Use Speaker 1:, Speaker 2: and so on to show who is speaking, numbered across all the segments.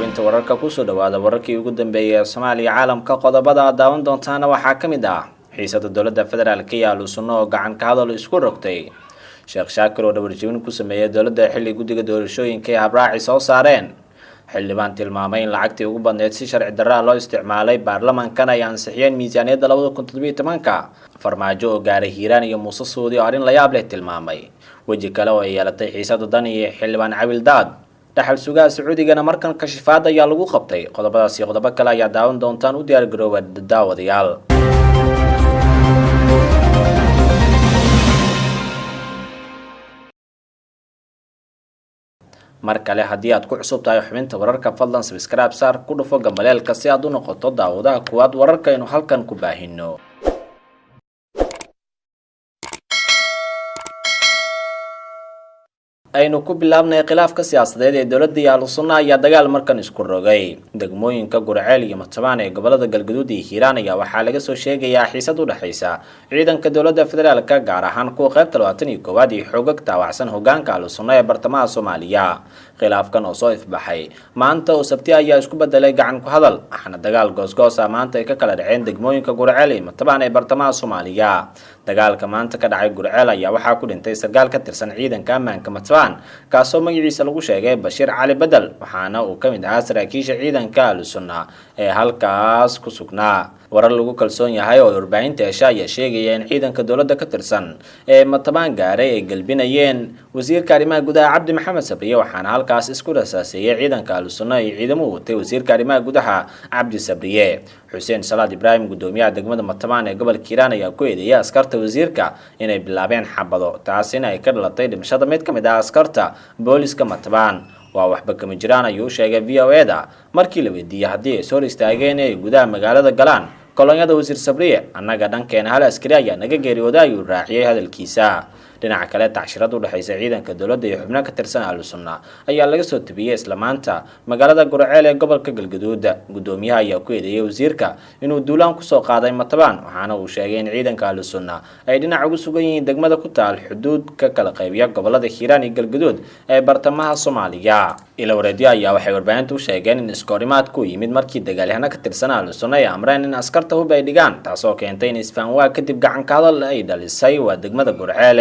Speaker 1: xubinta wararka kusoo dhawaada wararkii ugu dambeeyay ee Soomaaliya caalamka qodobada aad daawan doontaan waxaa kamid ah xiisada dowladda federaalka iyo Al-Sunno oo gacan ka hadal isku rogtay Sheekh Shaakir oo dhabarjebin ku sameeyay dowladda xilli guddiga doorashooyinka ee habraaci soo saareen xildhibaan tilmaamay in lacagtii ugu badneed si sharci darro loo isticmaalay baarlamaankan ay ansixiyeen miisaaniyadda 2017 farmaajo oo gaaray Hiiraan iyo Muuse Suudi oo arrin la yaab leh tilmaamay waji kale oo ay yeelatay xiisada dan iyo xildhibaan Cabil Daad dhaxal sugaa Sacuudigana markan kashifaad ayaa lagu qabtay qodobadaas iyo qodobo kale ayaa daawan doontaan u diyaar garooba daawadayaal mar kale haddii aad ku cusub tahay xubinta wararka fadlan subscribe saar ku dhufo gambaleelka si aad u noqoto daawadaha kuwaad wararka aynu halkan ku baahino aynu ku bilaabnay khilaafka siyaasadeed ee dowladda iyo Al-Sunno ayaa dagaal markan isku rogay degmooyinka Gurceel iyo Matabaan ee gobolada Galgaduud iyo Hiiraan ayaa waxaa laga soo sheegayaa xiisad u dhaxaysa ciidanka dowladda federaalka gaar ahaan kuwa qaybta 21aad iyo xoogag taawacsan hoggaanka Al-Sunno ee bartamaha Soomaaliya khilaafkan oo soo ifbaxay maanta oo Sabti ayaa isku bedelay gacan ku hadal waxaana dagaal goosgoos ah maanta ay ka kala dhaceen degmooyinka Gurceel iyo Matabaan ee bartamaha Soomaaliya dagaalka maanta ka dhacay Gurceel ayaa waxaa ku dhintay sargaal ka tirsan ciidanka ammaanka Matabaan kaasoo magaciisa lagu sheegay Bashiir Cali Badal waxaana uu kamid ahaa saraakiisha ciidanka Al-Sunno ee halkaas ku sugnaa warar lagu kalsoon yahay oo warbaahinta ayaa sheegaya in ciidanka dowladda ka tirsan ee Matabaan gaaray ay galbinayeen wasiirka arrimaha gudaha Cabdi Maxamed Sabriye waxaana halkaas isku rasaaseeyay ciidanka Al-Sunno iyo ciidamo watay wasiirka arrimaha gudaha Cabdi Sabriye Xuseen Salaad Ibrahim gudoomiyaha degmada Matabaan ee gobolka Hiiraan ayaa ku eedeeyay askarta wasiirka inay bilaabeen xabado taasina ay ka dhalatay dhimashada mid kamid ah askarta booliska Matabaan waa waxba kama jiraan ayuu sheegay VOA-da markii la weydiiyay haddii ay soo istaageen ay gudaha magaalada galaan kolonyada wasiir Sabriye annaga dhankeena hal askari ayaa naga geeriyooday ayuu raaciyay hadalkiisa dhinaca kale tacshirad u dhaxaysa ciidanka dowladda iyo xubnaha ka tirsan Al-Sunno ayaa laga soo tabiyay isla maanta magaalada Gurceel ee gobolka Galgaduud gudoomiyaha ayaa ku eedeeyay wasiirka inuu duulaan ku soo qaaday Matabaan waxaana uu sheegay in ciidanka Al-Sunno ay dhinac ugu sugan yihiin degmada ku taal xuduudka kala qaybiya gobolada Hiiraan iyo Galgaduud ee bartamaha Soomaaliya ila wareediyo ayaa waxay warbaahintu u sheegeen in iskoorimaad ku yimid markii dagaalyahanada ka tirsan Al-Sunno ay amreen in askarta hub ay dhigaan taasoo keentay in isfaan waa kadib gacan ka hadal ay dhalisay waa degmada Gurceel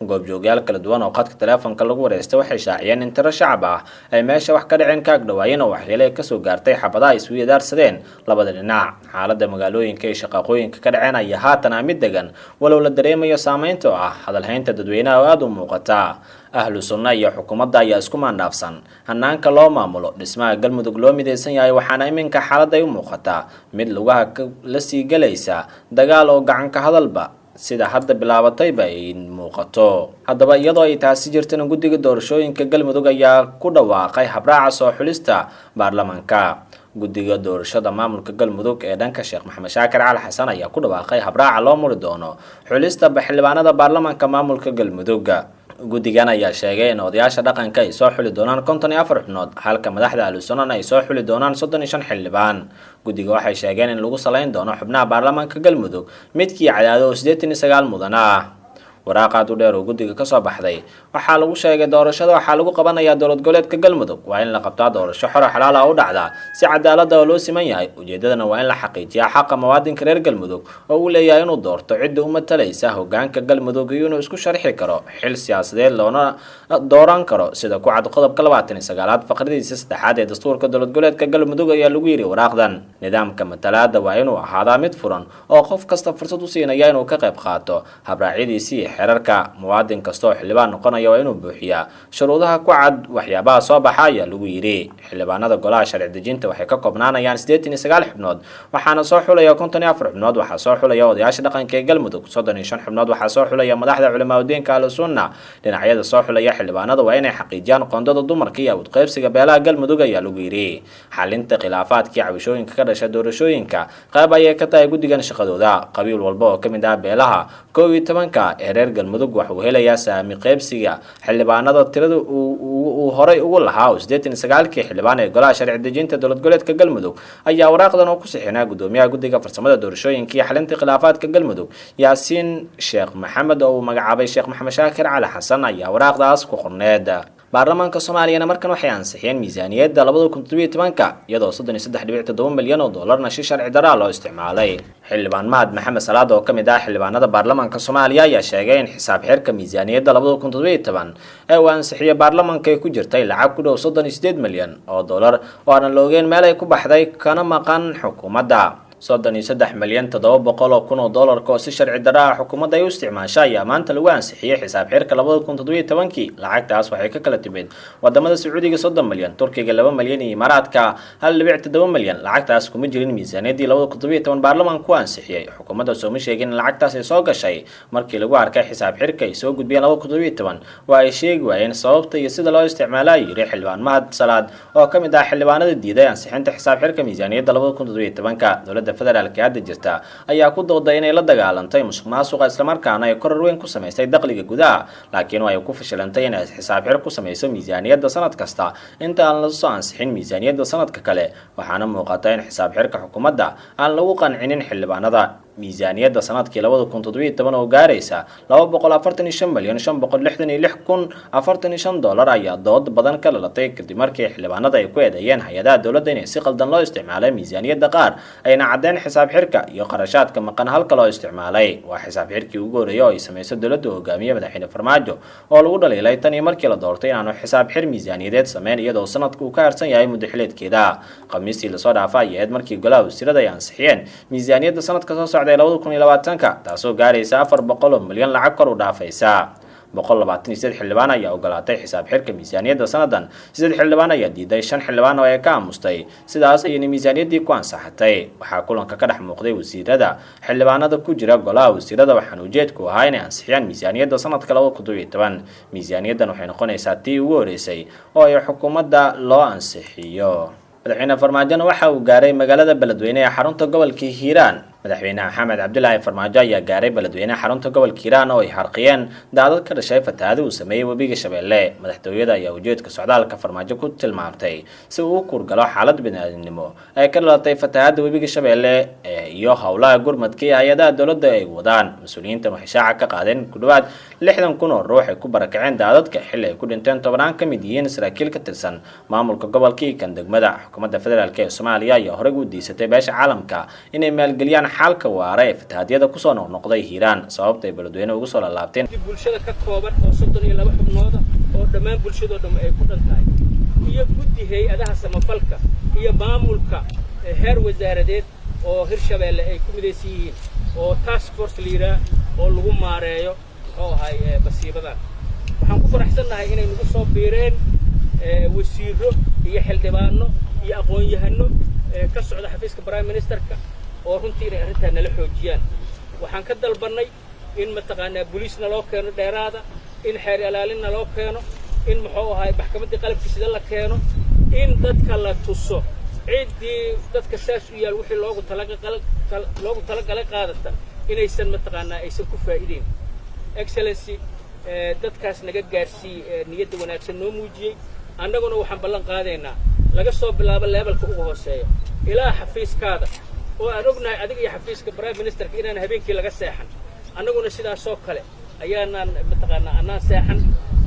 Speaker 1: goobjoogayaal kala duwan oo qadka teleefanka lagu wareystay waxay shaaciyeen in tiro shacab ah ay meesha wax ka dhaceen kaag dhawaayeen oo waxyeelay ka soo gaartay xabadaha ay isweydaarsadeen labada dhinac xaaladda magaalooyinka iyo shaqaqooyinka ka dhaceen ayaa haatan mid degan walow la dareemayo saameynta oo ah hadalhaynta dadweynaha oo aad u muuqata Ahlu-Sunno iyo xukuumadda ayaa isku maandhaafsan hanaanka loo maamulo dhismaha Galmudug loo mideysan yahay waxaana iminka xaaladda ay u muuqataa mid lugaha la sii galaysa dagaal oo gacan ka hadalba sida hadda bilaabatayba ay muuqato haddaba iyadoo ay taasi jirtana guddiga doorashooyinka Galmudug ayaa ku dhawaaqay habraaca soo xulista baarlamaanka guddiga doorashada maamulka Galmudug ee dhanka Sheekh Maxamed Shaakir Cali Xasan ayaa ku dhawaaqay habraaca loo muri doono xulista xildhibaanada baarlamaanka maamulka Galmudug guddigan ayaa sheegay in odayaasha dhaqanka ay soo xuli doonaan 54 xubnood halka madaxda Al-Sunno ay soo xuli doonaan 35 xildhibaan guddiga waxay sheegeen in lagu saleyn doono xubnaha baarlamaanka Galmudug midkii cadaado 89 mudan ah waraaqaad u dheer oo guddiga ka soo baxday waxaa lagu sheegay doorashada waxaa lagu qabanayaa dowlad goboleedka Galmudug waa in la qabtaa doorasho xor xalaal ah u dhacda si cadaalad ah loo siman yahay ujeedadana waa in la xaqiijiyaa xaqa muwaadinka reer Galmudug oo uu leeyahay inuu doorto cid u matalaysa hoggaanka Galmudug iyo inuu isku sharxi karo xil siyaasadeed loona dooran karo sida ku cad qodobka 29aad faqradiisa 3aad ee dastuurka dowlad goboleedka Galmudug ayaa lagu yiri waraaqdan nidaamka matalaadda waa inuu ahaadaa mid furan oo qof kasta fursad u siinaya inuu ka qayb qaato habraacyadiisa xeerarka muwaadin kasta oo xildhibaan noqonaya waa inuu buuxiyaa shuruudaha ku cad waxyaabaha soo baxaya lagu yiri xildhibaanada golaha sharci dejinta waxay ka koobnaanayaan 89 xubnood waxaana soo xulaya 54 xubnood waxaa soo xulaya odayaasha dhaqanka ee Galmudug 35 xubnood waxaa soo xulaya madaxda culimada diinka Al-Sunno dhinacyada soo xulaya xildhibaanada waa inay xaqiijiyaan qoondada dumarka iyo awood qaybsiga beelaha Galmudug ayaa lagu yiri xalinta khilaafaadkii cabashooyinka ka dhashay doorashooyinka qayb ayay ka tahay guddigan shaqadooda qabiil walba oo kamid ah beelaha 12ka ee reer Galmudug waxa uu helayaa saami qaybsiga xildhibaanada tirada uu horay ugu lahaa 89kii xildhibaan ee golaha sharci dejinta dowlad goboleedka Galmudug ayaa waraaqdan oo ku saxinaa gudoomiyaha guddiga farsamada doorashooyinka iyo xalinta khilaafaadka Galmudug Yaasiin Sheekh Maxamed oo magacaabay Sheekh Maxamed Shaakir Cali Xasan ayaa waraaqdaas ku qorneed baarlamaanka Soomaaliya markan waxay ansixiyeen miisaaniyadda 2017 iyadoo 33.7 milyan oo dollarna si sharci darro loo isticmaalay. xildhibaan Mahad Maxamed Salaad oo kamid ah xildhibaanada baarlamaanka Soomaaliya ayaa sheegay in xisaab xirka miisaaniyadda 2017 ee uu ansixiyay baarlamaanka ay ku jirtay lacag ku dhow 38 milyan oo dollar oo aan la ogeyn meel ay ku baxday kana maqan xukuumadda. 33 milyan 700 kun oo dollarka oo si sharci darro ah xukuumadda ay u isticmaashay ayaa maanta lagu ansixiyay xisaab xirka 2017 lacagtaas waxay ka kala timid wadamada Sacuudiga 30 milyan, Turkiga 2 milyan iyo Imaaraadka 1.7 milyan. lacagtaas kuma jirin miisaaniyaddii 2017 baarlamaanku ansixiyay. xukuumadda soo ma sheegin in lacagtaas ay soo gashay. markii lagu arkay xisaab xirka ay soo gudbiyeen 2017 waa ay sheegi waayeen sababta iyo sida loo isticmaalay yiri xildhibaan Mahad Salaad oo kamid ah xildhibaanada diiday ansixinta xisaab xirka miisaaniyadda 2017. federaalka hadda jirta ayaa ku dooday inay la dagaalantay musuqmaasuqa isla markaana ay koror weyn ku sameysay dakhliga gudaha, laakiin ay ku fashilantay inay xisaab xir ku sameyso miisaaniyadda sanad kasta inta aan la soo ansixin miisaaniyadda sanadka kale. waxaana muuqata in xisaab xirka xukuumadda aan lagu qancinin xildhibaanada. miisaaniyadda sanadkii 2017 oo gaaraysa 245,566,045 dollar ayaa dood badan ka dhalatay kadib markii xildhibaanada ay ku eedeeyeen hay'adaha dowladda inay si qaldan loo isticmaalay miisaaniyadda qaar ayna cadeen xisaab xirka iyo qarashaadka maqan halka loo isticmaalay. waa xisaab xirkii ugu horeeyay oo ay sameeyso dowladda hogaamiye madaxweyne Farmaajo oo lagu dhaliilay tan iyo markii la doortay inaanu xisaab xir miisaaniyadeed sameyn iyadoo sanadku uu ka harsan yahay muddo xileedkeeda. khamiistii la soo dhaafay ayaa markii golaha wasiirada ay ansixiyeen miisaaniyadda sanadka soo socda 2020 taasoo gaaraysa 400 milyan lacag kor u dhaafaysa. 128 xildhibaan ayaa ogolaatay xisaab xirka miisaaniyadda sanadan. 8 xildhibaan ayaa diiday, 5 xildhibaan oo ay ka aamustay. sidaas ayay miisaaniyaddii ku ansaxatay. waxaa kulanka ka dhex muuqday wasiirada xildhibaanada ku jira golaha wasiirada waxaan ujeedku ahaa inay ansixiyaan miisaaniyadda sanadka 2017. miisaaniyaddan waxay noqonaysaa tii ugu horeysay oo ay xukuumadda loo ansixiyo. madaxweyne Farmaajo waxa uu gaaray magaalada Beledweyne ee xarunta gobolka Hiiraan. madaxweyne Maxamed Cabdullaahi Farmaajo ayaa gaaray Beledweyne xarunta gobolka Hiiraan oo ay harqiyeen daadad ka dhashay fatahaado uu sameeyay webiga Shabeelle. madaxtooyada ayaa ujeedka socdaalka Farmaajo ku tilmaamtay si uu u kurgalo xaalad bini'aadanimo ay ka dhalatay fatahaada webiga Shabeelle iyo howlaha gurmadka ee hay'adaha dowladda ay wadaan. mas'uuliyiintan waxay shaaca ka qaadeen ku dhawaad 60 kun oo ruux ay ku barakaceen daadadka xilli ay ku dhinteen 10 ka mid yihiin saraakiil ka tirsan maamulka gobolka iyo kan degmada. xukuumadda federaalka ee Soomaaliya ayaa horey u diisatay beesha caalamka inay maalgeliyaan xalka waara ee fatahaadiyada ku soo noqnoqday Hiiraan sababtay Beledweyne ugu soo laabteen.
Speaker 2: bulshada ka kooban oo 32 xubnood oo dhammaan bulshada dhamma ay ku dhantahay iyo guddi hay'adaha samafalka iyo maamulka heer wasaaradeed oo Hirshabeelle ay ku midaysan yihiin oo task force liira oo lagu maareeyo oo hay basiibadan. waxaan ku faraxsanahay inay nagu soo biireen wasiiro iyo xildhibaano iyo aqoon-yahano ka socda xafiiska Prime Ministerka oo runtii inay arrintan nala xoojiyaan. waxaan ka dalbanay in mataqaanaa booliisna loo keeno dheeraada, in xeer ilaalinna loo keeno, in muxuu ahay maxkamadda qalabka sida la keeno, in dadka la tuso ciidii dadka saas u yaal wixii loogu talagalay qaadata inaysan mataqaanaa aysan ku faa'iideyn. excellency dadkaas naga gaarsii niyadda wanaagsan noo muujiyey. annaguna waxaan ballan qaadaynaa laga soo bilaabo levelka ugu hooseeya ilaa xafiiskaada oo aan ognahay adiga iyo xafiiska Prime Ministerka inaan habeenkii laga seexan. annaguna sidaas oo kale ayaanaan mataqaanaa anaan seexan.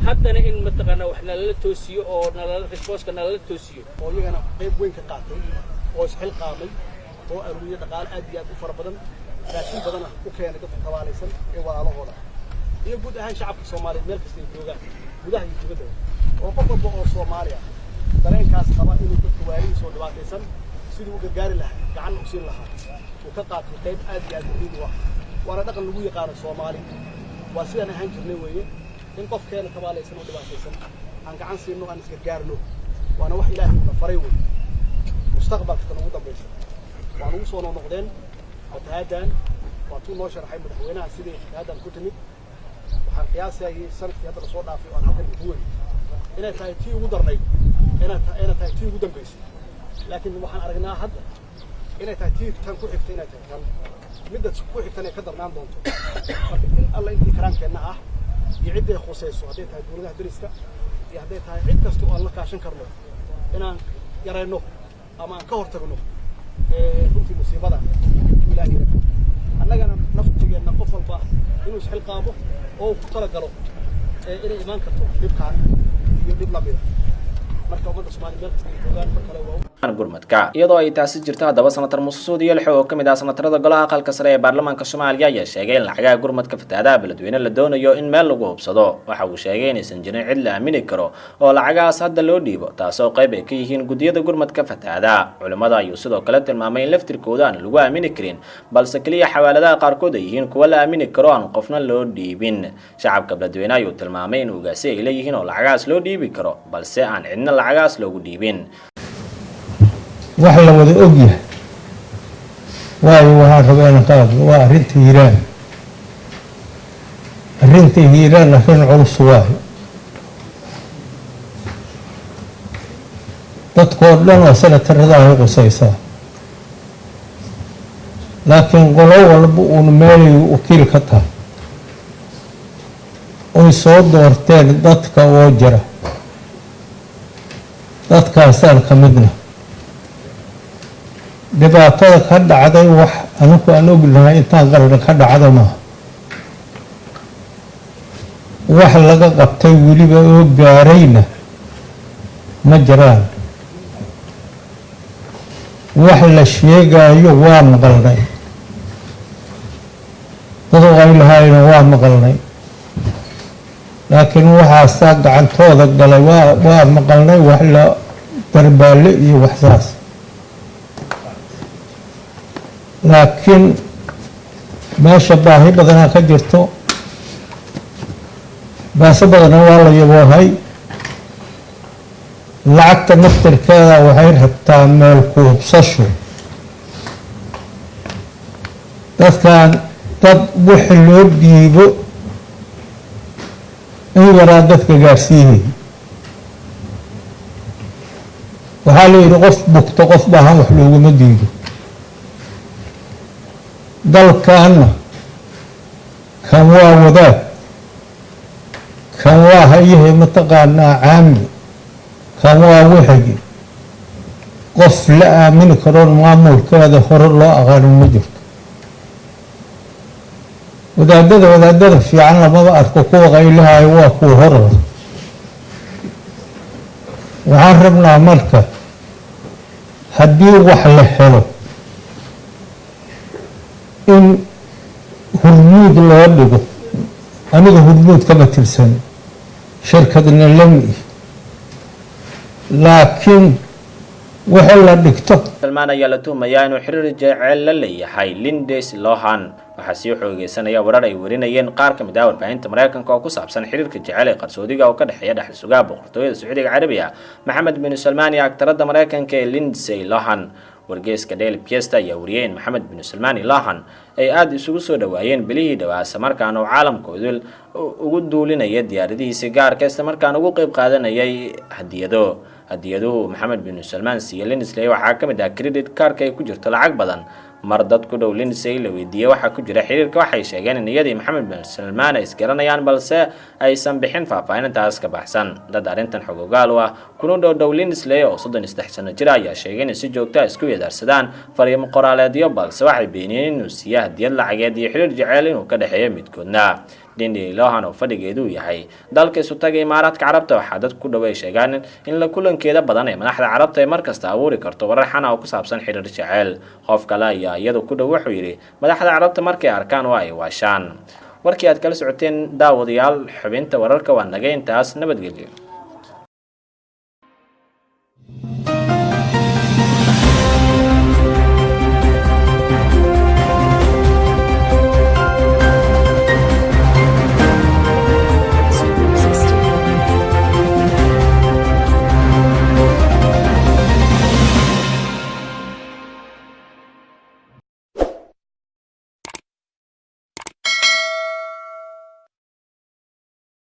Speaker 2: haddana in mataqaanaa wax nalala toosiyo oo nalala response-ka nalala toosiyo
Speaker 3: oo iyagana qayb weyn ka qaatay oo isxil qaamay oo aruuriye dhaqaale aad iyo aad u fara badan raashin badan u keenay dadka tabaalaysan ee walaalahooda iyo guud ahaan shacabka Soomaaliyeed meel kasta ay joogaan gudaha iyo dibadda oo qof walba oo Soomaali ah dareenkaas qaba inuu dadka waalihiisa oo dhibaataysan sidii uu gargaari lahaa gacan u siin lahaa uu ka qaatay qayb aad iyo aad muhiim u ah. waana dhaqan lagu yaqaan Soomaali waa sidaan ahaan jirnay weeye in qofkeena tabaalaysan oo dhibaataysan aan gacan siino aan iska gaarno waana wax Ilaahay uu faray weeye. mustaqbalka ugu dambaysa waan ugu soo noqdeen fatahaadaan waa tuu noo sharaxay madaxweynaha sidii fatahaadaan ku timid. waxaan qiyaasayay sanadkii hadda la soo dhaafay oo halkan ugu weyn inay tahay tii ugu darnayd inay tahay tii ugu dambaysay. laakiin waxaan aragnaa hadda inay tahay tii tan ku xigtay inay tahay tan midda ku xigtay inay ka darnaan doonto. marka in alla intii karaankeenna ah iyo ciddii khusayso hadday tahay dowladaha dariska iyo hadday tahay cid kasta oo aan la kaashan karno inaan yarayno ama aan ka hortagno runtii musiibada Ilaahay rabbi. annagana naftigeena qof walba inuu isxil qaamo oo ku tala galo inay imaan karto dhibkaan iyo mid lamid marka ummadda Soomaaliyeed meel kasta ay joogaan mar kale waa
Speaker 1: gurmadka iyadoo ay taasi jirto haddaba senator Muuse Suudi Yelxo oo kamid ah senatarada golaha aqalka sare ee baarlamaanka Soomaaliya ayaa sheegay in lacagaha gurmadka fatahaadaha beledweyne la doonayo in meel lagu hubsado waxa uu sheegay inaysan jirin cid la aamini karo oo lacagahaas hadda loo dhiibo taasoo qayb ay ka yihiin gudiyada gurmadka fatahaadaha culimada ayuu sidoo kale tilmaamay in laftirkooda aan lagu aamini karin balse kaliya xawaaladaha qaarkood ay yihiin kuwa la aamini karo aan qofna loo dhiibin shacabka beledweyne ayuu tilmaamay in ugaasi ay leeyihiin oo lacagahaas loo dhiibi karo balse aan cidna lacagahaas loogu dhiibin
Speaker 4: wax la wada og yahay waayo waxaan rabaa inaan ka hadlo waa arrinta hiiraan arrin culus waayo dadkoo dhan waa senatarada ay qusaysaa laakiin qolo walba uun meelay wakiil ka tahay oy soo doorteen dadka oo jira dadkaasaan ka midna dhibaatada ka dhacday wax anigu aan ognahay intaan qarni ka dhacda maaha wax laga qabtay weliba oo gaarayna ma jiraan wax la sheegayo waa maqalnay dadoo ay lahaayna waa maqalnay laakiin waxaasaa gacantooda galay waa maqalnay wax la darbaale iyo waxsaas laakiin meesha baahi badanaa ka jirto baase badana waa la yaboohay lacagta naftirkeeda waxay rabtaa meel ku hubsasho dadkan dad wixi loo dhiibo in yaraa dadka gaarsiiyey waxaa la yidhi qof bugto qof baahan wax looguma diido dalkaana kan waa wadaad kan waa hayahe mataqaanaa caami kan waa wixigi qof la aamini karoon maamulkeeda hore loo aqaanin ma jirto wadaadada fiican lamaba arko kuwa qaylahayo waa kuwa horor waxaan rabnaa marka haddii wax la helo in hurmuud loo dhigo aniga hurmuud kama tirsan shirkadna lami laakiin wixii la dhigto
Speaker 1: Salmaan ayaa la tuhmayaa inuu xiriir jecel la leeyahay Lindsay Lohan waxaa sii xoogeysanaya warar ay warinayeen qaar ka mid ah warbaahinta Mareykanka oo ku saabsan xiriirka jecel ee qarsoodiga oo ka dhaxeeya dhaxal sugaa boqortooyada Sacuudiga Carabiga Maxamed bin Salmaan iyo aktarada Mareykanka ee Lindsay Lohan wargeyska Daily Beast ayaa wariyay in Maxamed bin Salmaan Lohan ay aad isugu soo dhawaayeen bilihii dhawaasa markaana uu caalamkooda ugu duulinaya diyaaradihiisa gaarka isla markaana ugu qayb qaadanayay hadiyaduhu Maxamed bin Salmaan siiyay Lindsay waxaa ka mid ah credit card ay ku jirto lacag badan mar dad ku dhow Lindsay la weydiiyay waxa ku jira xiriirka waxay sheegeen in iyadii Maxamed bin Salmaan ay isgaranayaan balse aysan bixin faahfaahintaas ka baxsan dad arintan xogogaal ah kuna dhow Lindsay oo 33 sano jir ayaa sheegay in si joogto ah isku yeedarsadaan fariimo qoraaleedyo balse waxay beeniyeen inuu siiyay hadiyad lacageed iyo xiriir jecel inuu ka dhaxeeyo midkoodna Lindsay Lohan oo fadhigeedu yahay dalka isu tagay Imaaraadka Carabta waxaa dad ku dhaweey sheegaan in la kulankeeda badan ee madaxda Carabta ay markasta abuuri karto warar xana oo ku saabsan xiriir jecel qof kale ayaa iyadu ku dhow wuxuu yiri madaxda Carabta markay arkaan waa ay waashaan warkii aad kala socoteen daawadayaal xubinta wararka waa naga intaas nabadgelyo